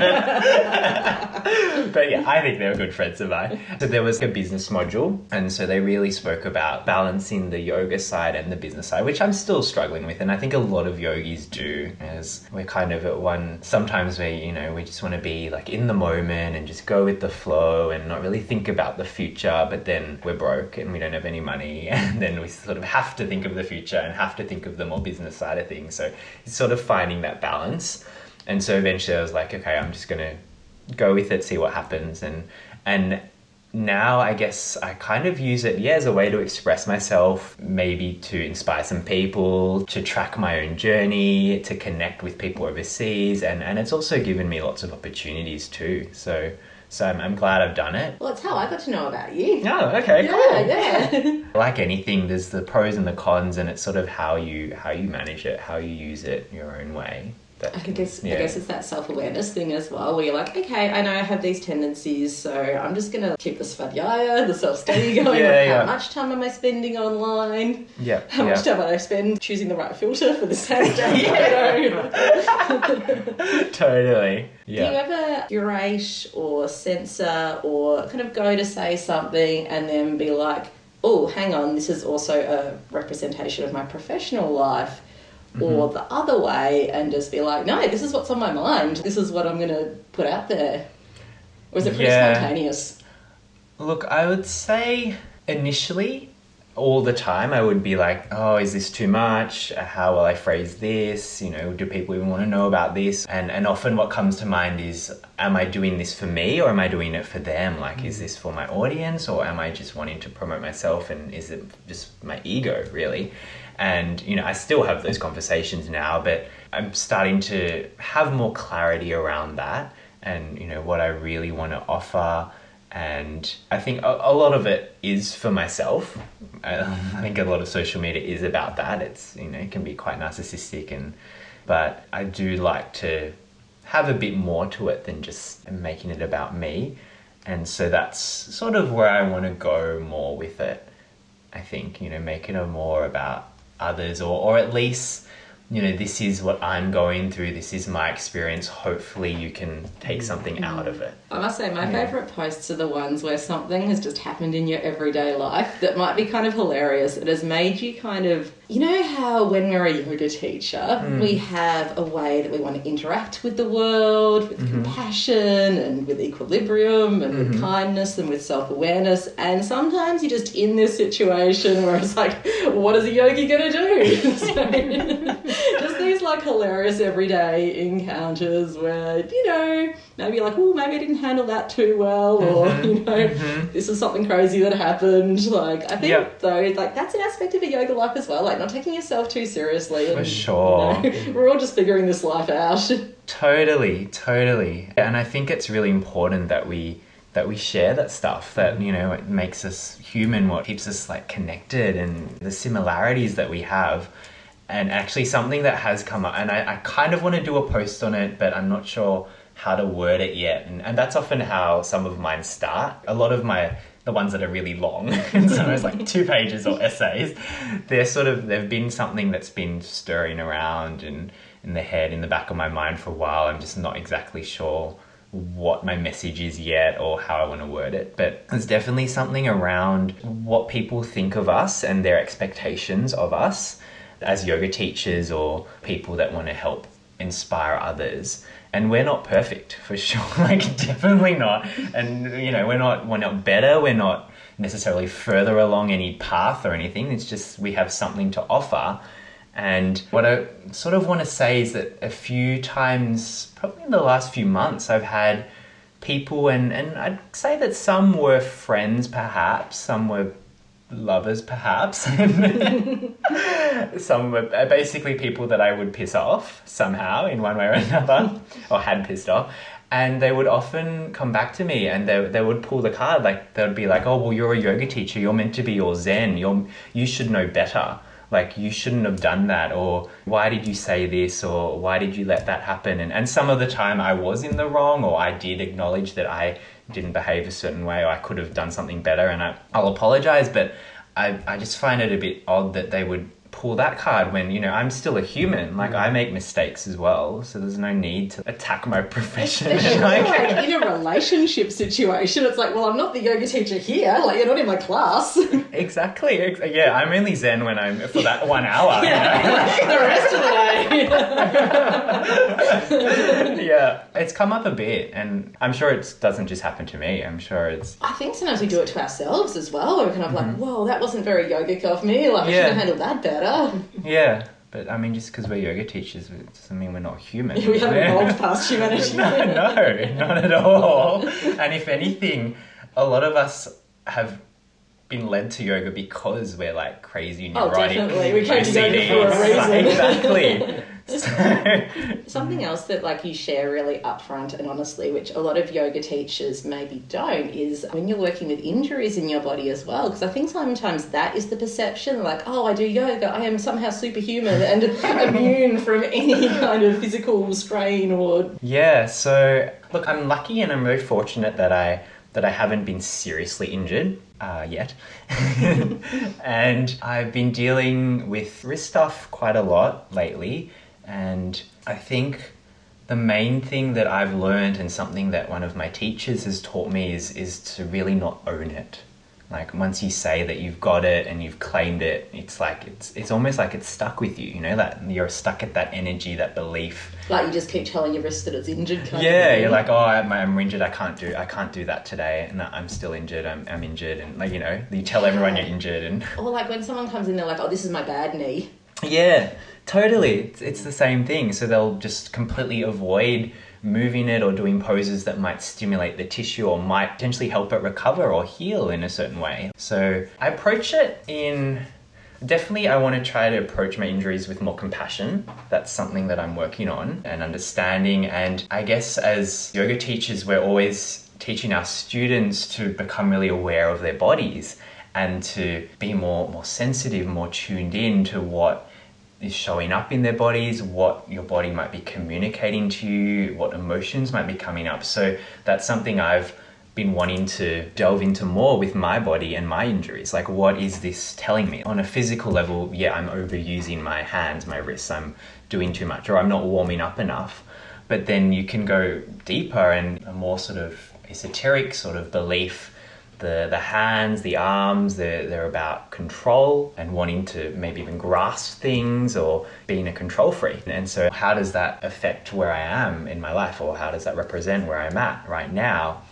But yeah, I think they're good friends of mine. So there was a business module. And so they really spoke about balancing the yoga side and the business side, which I'm still struggling with. And I think a lot of yogis do, as we're kind of at one, sometimes we just want to be like in the moment and just go with the flow and not really think about the future. But then we're broke and we don't have any money. And then we sort of have to think of the future and have to think of the more business side of things. So it's sort of finding that balance. And so eventually I was like, okay, I'm just going to go with it, see what happens. And now I guess I kind of use it, as a way to express myself, maybe to inspire some people, to track my own journey, to connect with people overseas. And it's also given me lots of opportunities too. So I'm glad I've done it. Well, it's how I got to know about you. Oh, okay, cool. Yeah. Like anything, there's the pros and the cons, and it's sort of how you manage it, how you use it your own way. I guess it's that self-awareness thing as well, where you're like, okay, I know I have these tendencies, so I'm just going to keep the svadhyaya, the self-study going. How much time am I spending online? Yeah. How much time am I spend choosing the right filter for this hashtag photo? Totally. Yeah. Do you ever curate or censor or kind of go to say something and then be like, oh, hang on, this is also a representation of my professional life, or the other way, and just be like, no, this is what's on my mind. This is what I'm going to put out there. Or is it pretty spontaneous? Look, I would say initially, all the time, I would be like, oh, is this too much? How will I phrase this? You know, do people even want to know about this? And often what comes to mind is, am I doing this for me or am I doing it for them? Like, is this for my audience or am I just wanting to promote myself, and is it just my ego, really? And, you know, I still have those conversations now, but I'm starting to have more clarity around that and, you know, what I really want to offer. And I think a lot of it is for myself. I think a lot of social media is about that. It's, you know, it can be quite narcissistic, but I do like to have a bit more to it than just making it about me. And so that's sort of where I want to go more with it. I think, you know, make it more about others, or at least, you know, this is what I'm going through, this is my experience, hopefully you can take something out of it. I must say, my favourite posts are the ones where something has just happened in your everyday life that might be kind of hilarious. It has made you kind of, you know how when we're a yoga teacher, we have a way that we want to interact with the world, with compassion and with equilibrium and with kindness and with self-awareness, and sometimes you're just in this situation where it's like, what is a yogi going to do? So, just these like hilarious everyday encounters where, you know, maybe you're like, oh, maybe I didn't handle that too well, or, you know, this is something crazy that happened. Like, I think, though, like, that's an aspect of a yoga life as well, like not taking yourself too seriously. And, for sure. You know, we're all just figuring this life out. Totally. And I think it's really important that we share that stuff, that, you know, it makes us human, what keeps us like connected, and the similarities that we have. And actually something that has come up, and I kind of want to do a post on it, but I'm not sure how to word it yet. And that's often how some of mine start. A lot of the ones that are really long, sometimes like 2 pages or essays, they've been something that's been stirring around in the head, in the back of my mind for a while. I'm just not exactly sure what my message is yet or how I want to word it. But there's definitely something around what people think of us and their expectations of us as yoga teachers or people that want to help inspire others. And we're not perfect, for sure. Like, definitely not. And, you know, we're not better. We're not necessarily further along any path or anything. It's just we have something to offer. And what I sort of want to say is that a few times, probably in the last few months, I've had people, and I'd say that some were friends perhaps, some were lovers perhaps, some were basically people that I would piss off somehow in one way or another, or had pissed off. And they would often come back to me and they would pull the card. Like, they would be like, oh, well, you're a yoga teacher, you're meant to be all zen, you should know better. Like, you shouldn't have done that, or why did you say this, or why did you let that happen? And some of the time I was in the wrong, or I did acknowledge that I didn't behave a certain way, or I could have done something better, and I'll apologize, but I just find it a bit odd that they would pull that card when, you know, I'm still a human. Like, I make mistakes as well, so there's no need to attack my profession. Like in a relationship situation, it's like, well, I'm not the yoga teacher here. Like, you're not in my class. Exactly. Yeah, I'm only zen when I'm for that 1 hour. Yeah. You know? The rest of the day. Yeah, it's come up a bit, and I'm sure it doesn't just happen to me. I'm sure it's... I think sometimes we do it to ourselves as well. We're kind of like, whoa, that wasn't very yogic of me. Like, I should have handled that better. Yeah, but I mean, just because we're yoga teachers, it doesn't mean we're not human. We haven't evolved past humanity. No, not at all. And if anything, a lot of us have been led to yoga because we're like crazy neurotic. Oh, definitely. We came to yoga for a reason. Exactly. Something else that like you share really upfront and honestly, which a lot of yoga teachers maybe don't, is when you're working with injuries in your body as well, because I think sometimes that is the perception, like, oh, I do yoga, I am somehow superhuman and immune from any kind of physical strain or... Yeah, so look, I'm lucky and I'm very fortunate that I haven't been seriously injured yet. And I've been dealing with wrist stuff quite a lot lately. And I think the main thing that I've learned, and something that one of my teachers has taught me, is to really not own it. Like once you say that you've got it and you've claimed it, it's like it's almost like it's stuck with you, you know, that you're stuck at that energy, that belief. Like you just keep telling your wrist that it's injured kind of Yeah, thing. you're like, oh, I'm injured, I can't do that today, and I'm still injured, I'm injured, and like, you know, you tell everyone you're injured. And or like when someone comes in, they're like, oh, this is my bad knee. yeah, totally, it's the same thing. So they'll just completely avoid moving it or doing poses that might stimulate the tissue or might potentially help it recover or heal in a certain way. So I approach it definitely I want to try to approach my injuries with more compassion. That's something that I'm working on and understanding. And I guess as yoga teachers, we're always teaching our students to become really aware of their bodies and to be more sensitive, more tuned in to what is showing up in their bodies, what your body might be communicating to you, what emotions might be coming up. So that's something I've been wanting to delve into more with my body and my injuries. Like, what is this telling me? On a physical level, yeah, I'm overusing my hands, my wrists, I'm doing too much, or I'm not warming up enough. But then you can go deeper and a more sort of esoteric sort of belief. The hands, the arms, they're about control and wanting to maybe even grasp things or being a control freak. And so how does that affect where I am in my life, or how does that represent where I'm at right now?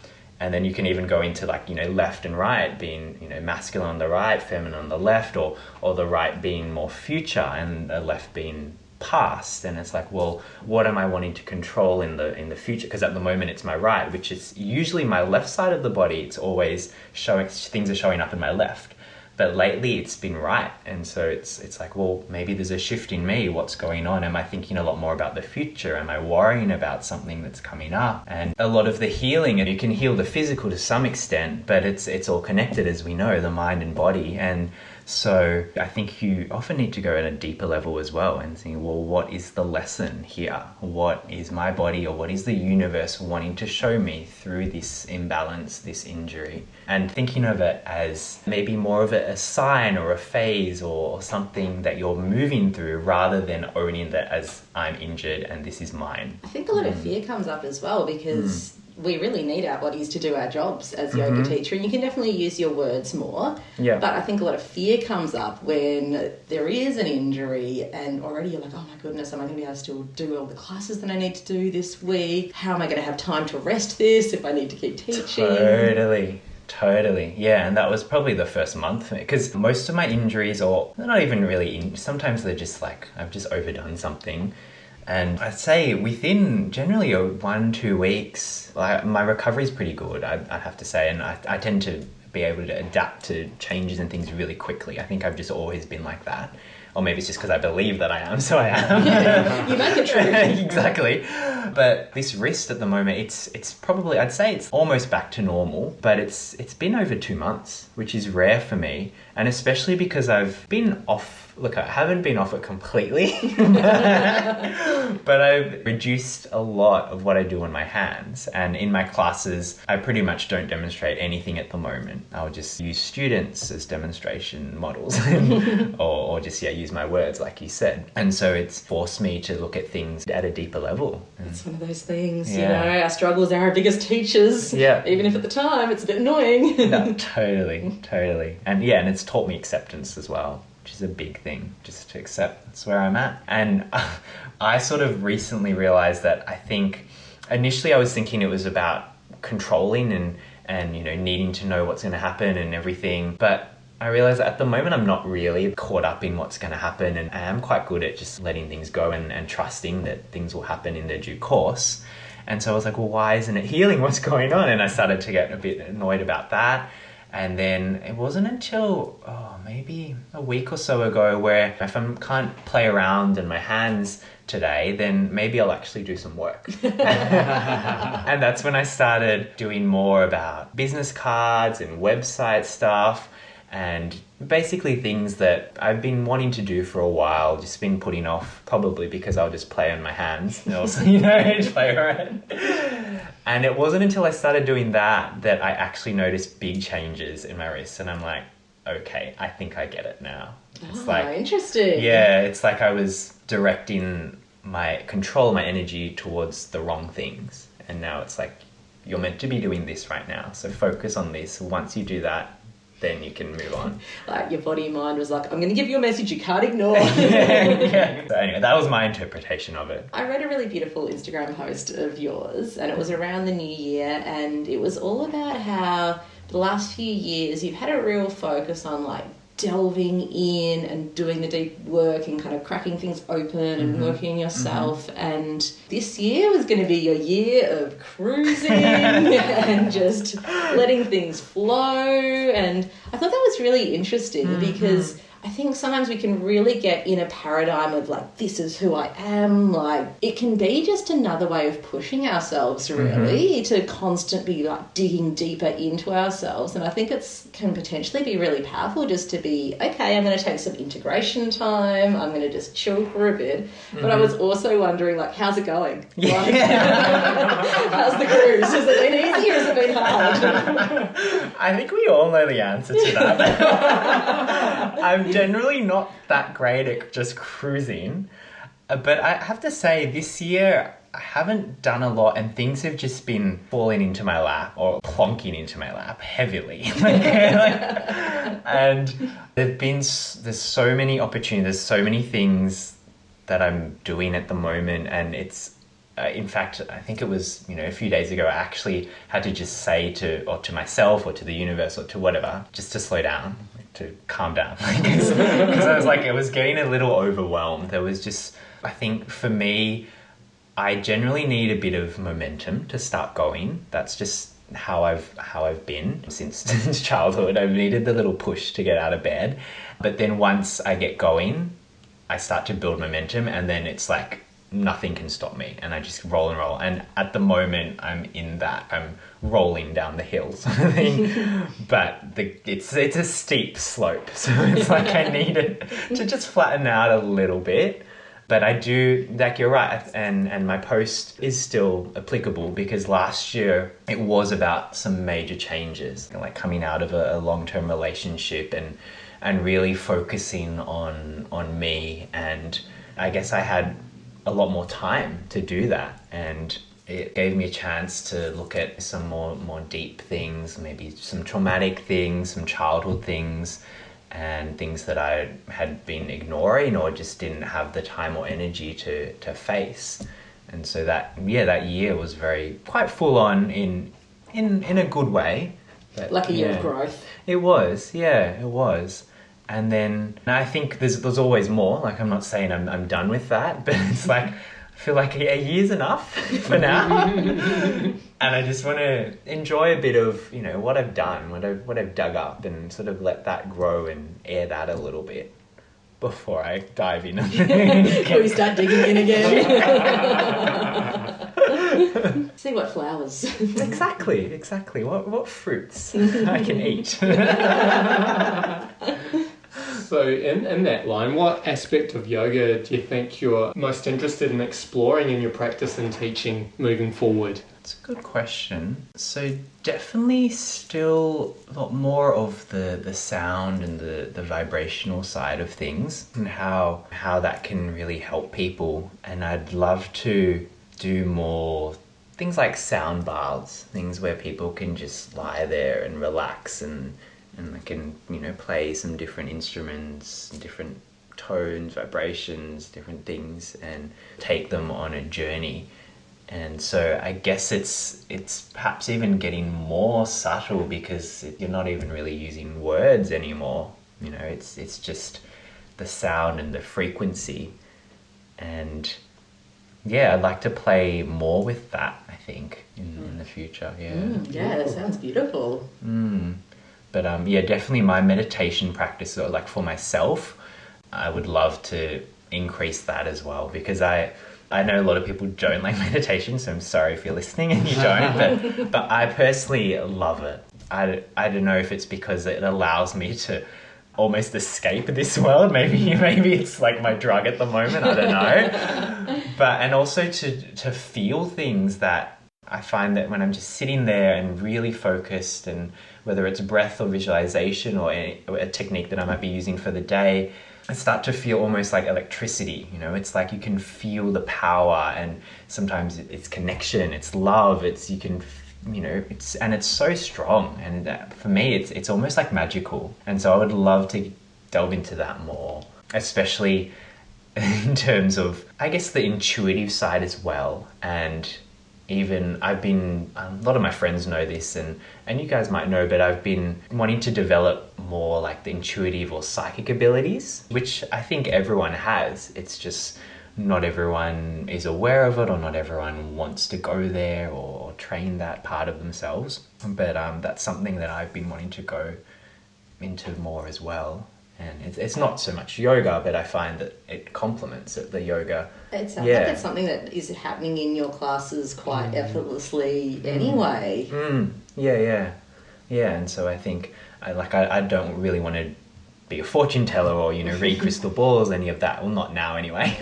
And then you can even go into like, you know, left and right being, you know, masculine on the right, feminine on the left, or the right being more future and the left being past. And it's like, well, what am I wanting to control in the future? Because at the moment it's my right, which is usually my left side of the body. It's always showing, things are showing up in my left. But lately it's been right. And so it's like, well, maybe there's a shift in me. What's going on? Am I thinking a lot more about the future? Am I worrying about something that's coming up? And a lot of the healing, and you can heal the physical to some extent, but it's all connected, as we know, the mind and body. And so I think you often need to go at a deeper level as well and think, well, what is the lesson here? What is my body, or what is the universe wanting to show me through this imbalance, this injury? And thinking of it as maybe more of a sign or a phase or something that you're moving through, rather than owning that as I'm injured and this is mine. I think a lot of fear comes up as well, because we really need our bodies to do our jobs as yoga teacher, and you can definitely use your words more. Yeah. But I think a lot of fear comes up when there is an injury and already you're like, oh my goodness, am I going to be able to still do all the classes that I need to do this week? How am I going to have time to rest this if I need to keep teaching? Totally. Yeah, and that was probably the first month, because most of my injuries, or they're not even really, sometimes they're just like, I've just overdone something. And I'd say within generally 1-2 weeks, my recovery is pretty good, I'd have to say. And I tend to be able to adapt to changes and things really quickly. I think I've just always been like that. Or maybe it's just because I believe that I am, so I am. Yeah, you make it true. Exactly. But this wrist at the moment, it's probably, I'd say it's almost back to normal, but it's been over 2 months, which is rare for me. And especially because I've been off, look, I haven't been off it completely, but I've reduced a lot of what I do on my hands. And in my classes, I pretty much don't demonstrate anything at the moment. I'll just use students as demonstration models or just, use my words like you said. And so it's forced me to look at things at a deeper level. It's one of those things, you know, our struggles are our biggest teachers. Yeah. Even if at the time it's a bit annoying. No, totally. And it's taught me acceptance as well, which is a big thing, just to accept that's where I'm at. And I sort of recently realized that I think initially I was thinking it was about controlling and needing to know what's going to happen and everything. But I realized that at the moment I'm not really caught up in what's going to happen, and I am quite good at just letting things go and trusting that things will happen in their due course. And so I was like, well, why isn't it healing? What's going on? And I started to get a bit annoyed about that. And then it wasn't until maybe a week or so ago where if I can't play around in my hands today, then maybe I'll actually do some work. And that's when I started doing more about business cards and website stuff, and basically things that I've been wanting to do for a while, just been putting off, probably because I'll just play on my hands and also, just play around. And it wasn't until I started doing that I actually noticed big changes in my wrists, and I'm like, okay, I think I get it now. It's interesting. Yeah, it's like I was directing my energy towards the wrong things. And now it's like, you're meant to be doing this right now, so focus on this. Once you do that, then you can move on. Like your body and mind was like, I'm going to give you a message you can't ignore. Yeah. So anyway, that was my interpretation of it. I read a really beautiful Instagram post of yours, and it was around the new year, and it was all about how the last few years you've had a real focus on like delving in and doing the deep work and kind of cracking things open and working on yourself. And this year was going to be your year of cruising and just letting things flow. And I thought that was really interesting because I think sometimes we can really get in a paradigm of like, this is who I am. Like, it can be just another way of pushing ourselves, really, to constantly like digging deeper into ourselves. And I think can potentially be really powerful just to be, okay, I'm going to take some integration time. I'm going to just chill for a bit. But I was also wondering, like, how's it going? Yeah. Like, how's the cruise? Has it been easy or has it been hard? I think we all know the answer to that. I'm generally not that great at just cruising, but I have to say this year I haven't done a lot and things have just been falling into my lap or plonking into my lap heavily. And there's so many opportunities, there's so many things that I'm doing at the moment, and it's in fact, I think it was, a few days ago, I actually had to just say to myself or to the universe or to whatever, just to slow down, to calm down. Because I was like, it was getting a little overwhelmed. There was just, I think for me, I generally need a bit of momentum to start going. That's just how I've been since childhood. I've needed the little push to get out of bed. But then once I get going, I start to build momentum, and then it's like, nothing can stop me, and I just roll and roll. And at the moment I'm rolling down the hill sort of thing. But it's a steep slope, so it's like I need it to just flatten out a little bit. But I do, like, you're right, and my post is still applicable because last year it was about some major changes, like coming out of a long-term relationship and really focusing on me. And I guess I had a lot more time to do that, and it gave me a chance to look at some more deep things, maybe some traumatic things, some childhood things, and things that I had been ignoring or just didn't have the time or energy to face. And so that year was quite full on in a good way. But, like a year of growth. It was. And then I think there's always more. Like, I'm not saying I'm done with that, but it's like, I feel like a year's enough for now. And I just want to enjoy a bit of, what I've done, what I've dug up, and sort of let that grow and air that a little bit before I dive in. Before you start digging in again. See what flowers. Exactly. What fruits I can eat. So in that line, what aspect of yoga do you think you're most interested in exploring in your practice and teaching moving forward? It's a good question. So definitely still a lot more of the sound and the vibrational side of things, and how that can really help people. And I'd love to do more things like sound baths, things where people can just lie there and relax and they can, play some different instruments, different tones, vibrations, different things, and take them on a journey. And so I guess it's perhaps even getting more subtle because you're not even really using words anymore. It's just the sound and the frequency. And yeah, I'd like to play more with that, I think, in the future. Yeah, that sounds beautiful. But definitely my meditation practice, like for myself, I would love to increase that as well, because I know a lot of people don't like meditation, so I'm sorry if you're listening and you don't, but I personally love it. I don't know if it's because it allows me to almost escape this world. Maybe it's like my drug at the moment, I don't know. And also to feel things that I find that when I'm just sitting there and really focused, and whether it's breath or visualization or a technique that I might be using for the day, I start to feel almost like electricity. It's like you can feel the power, and sometimes it's connection, it's love, you can it's so strong, and for me it's almost like magical, and so I would love to delve into that more, especially in terms of, I guess, the intuitive side as well. And even a lot of my friends know this, and you guys might know, but I've been wanting to develop more like the intuitive or psychic abilities, which I think everyone has. It's just not everyone is aware of it, or not everyone wants to go there or train that part of themselves. But that's something that I've been wanting to go into more as well. And it's not so much yoga, but I find that it complements it, the yoga. It sounds like it's something that is happening in your classes quite effortlessly anyway. Yeah. And so I think I don't really want to be a fortune teller or, read crystal balls, any of that. Well, not now anyway.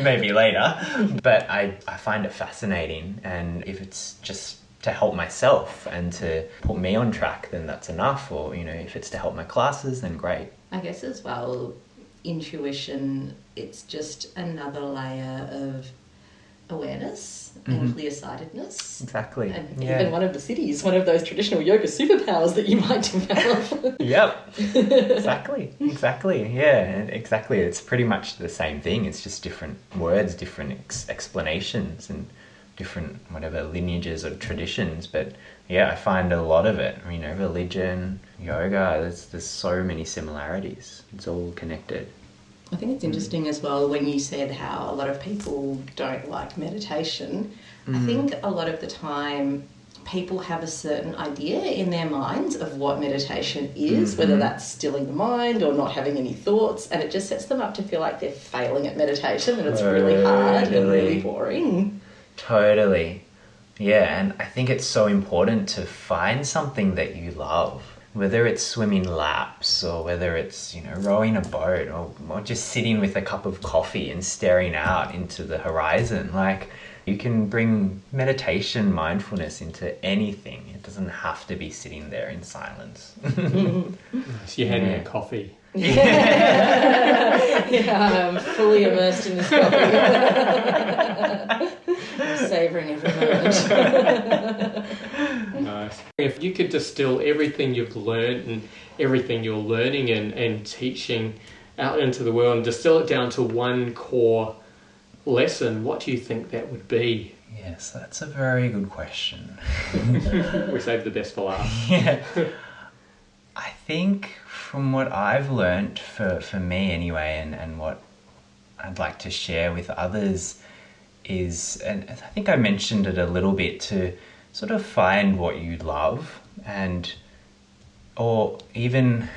Maybe later. But I find it fascinating, and if it's just to help myself and to put me on track, then that's enough. Or, if it's to help my classes, then great. I guess as well, intuition, it's just another layer of awareness and clear-sightedness. Exactly. And even one of those traditional yoga superpowers that you might develop. Yep. Exactly. Yeah, exactly. It's pretty much the same thing. It's just different words, different explanations, and different whatever lineages or traditions. But yeah, I find a lot of it, religion, yoga, there's so many similarities. It's all connected. I think it's interesting as well when you said how a lot of people don't like meditation. I think a lot of the time people have a certain idea in their minds of what meditation is, whether that's stilling the mind or not having any thoughts, and it just sets them up to feel like they're failing at meditation, and it's really hard and really boring. Totally. Yeah, and I think it's so important to find something that you love, whether it's swimming laps, or whether it's, rowing a boat, or just sitting with a cup of coffee and staring out into the horizon. Like, you can bring meditation, mindfulness into anything. It doesn't have to be sitting there in silence. So you had me a coffee. Yeah, I'm fully immersed in this coffee. I'm savouring every moment. Nice. If you could distill everything you've learned and everything you're learning and teaching out into the world and distill it down to one core lesson, what do you think that would be? Yes, that's a very good question. We saved the best for last. Yeah. I think from what I've learnt for me anyway, and what I'd like to share with others is, and I think I mentioned it a little bit, to sort of find what you love, or even,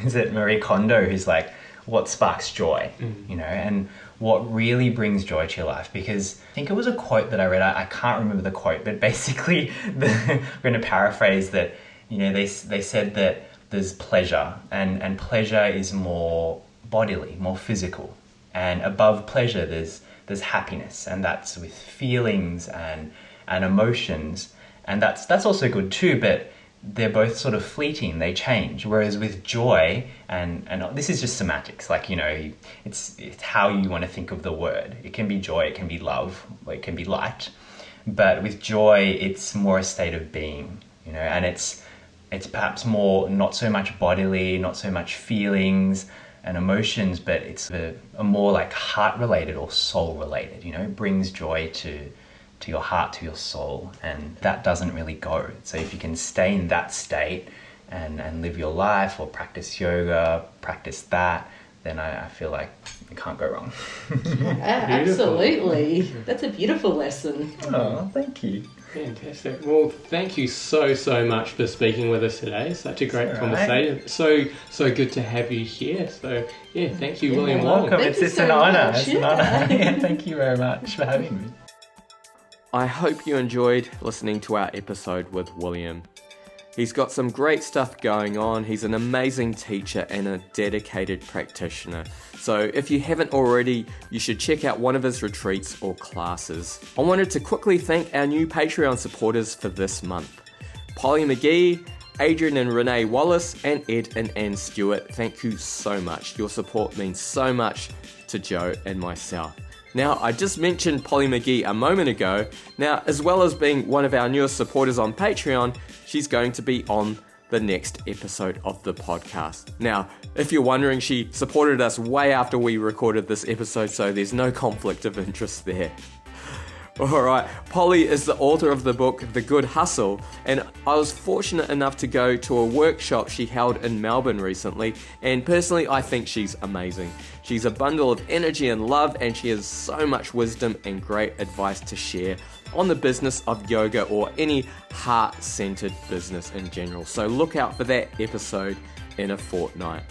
is it Marie Kondo who's like, what sparks joy, and what really brings joy to your life. Because I think it was a quote that I read, I can't remember the quote, but basically I'm going to paraphrase that, they said that there's pleasure, and pleasure is more bodily, more physical, and above pleasure there's happiness, and that's with feelings and emotions, and that's also good too, but they're both sort of fleeting, they change. Whereas with joy, and this is just semantics, like, it's how you want to think of the word. It can be joy, it can be love, or it can be light, but with joy it's more a state of being, and it's perhaps more, not so much bodily, not so much feelings and emotions, but it's a more like heart related or soul related, it brings joy to your heart, to your soul, and that doesn't really go. So if you can stay in that state and live your life, or practice yoga, practice that, then I feel like you can't go wrong. Absolutely. That's a beautiful lesson. Oh, thank you. Fantastic. Well, thank you so much for speaking with us today. Such a great conversation. Right. So good to have you here. So yeah, thank you, William Wong. Welcome. It's an honour. It's an honour. Yeah, thank you very much for having me. I hope you enjoyed listening to our episode with William. He's got some great stuff going on. He's an amazing teacher and a dedicated practitioner. So if you haven't already, you should check out one of his retreats or classes. I wanted to quickly thank our new Patreon supporters for this month. Polly McGee, Adrian and Renee Wallace, and Ed and Ann Stewart. Thank you so much. Your support means so much to Joe and myself. Now, I just mentioned Polly McGee a moment ago. Now, as well as being one of our newest supporters on Patreon, she's going to be on the next episode of the podcast. Now, if you're wondering, she supported us way after we recorded this episode, so there's no conflict of interest there. Alright, Polly is the author of the book The Good Hustle, and I was fortunate enough to go to a workshop she held in Melbourne recently, and personally I think she's amazing. She's a bundle of energy and love, and she has so much wisdom and great advice to share on the business of yoga or any heart-centered business in general. So look out for that episode in a fortnight.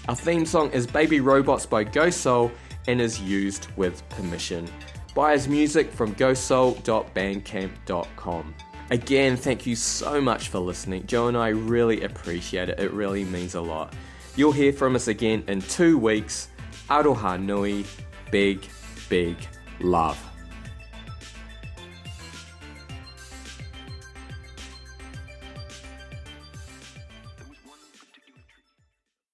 Our theme song is Baby Robots by Go Soul and is used with permission. Buy his music from gosoul.bandcamp.com. Again, thank you so much for listening. Joe and I really appreciate it. It really means a lot. You'll hear from us again in 2 weeks. Aroha nui, big, big love.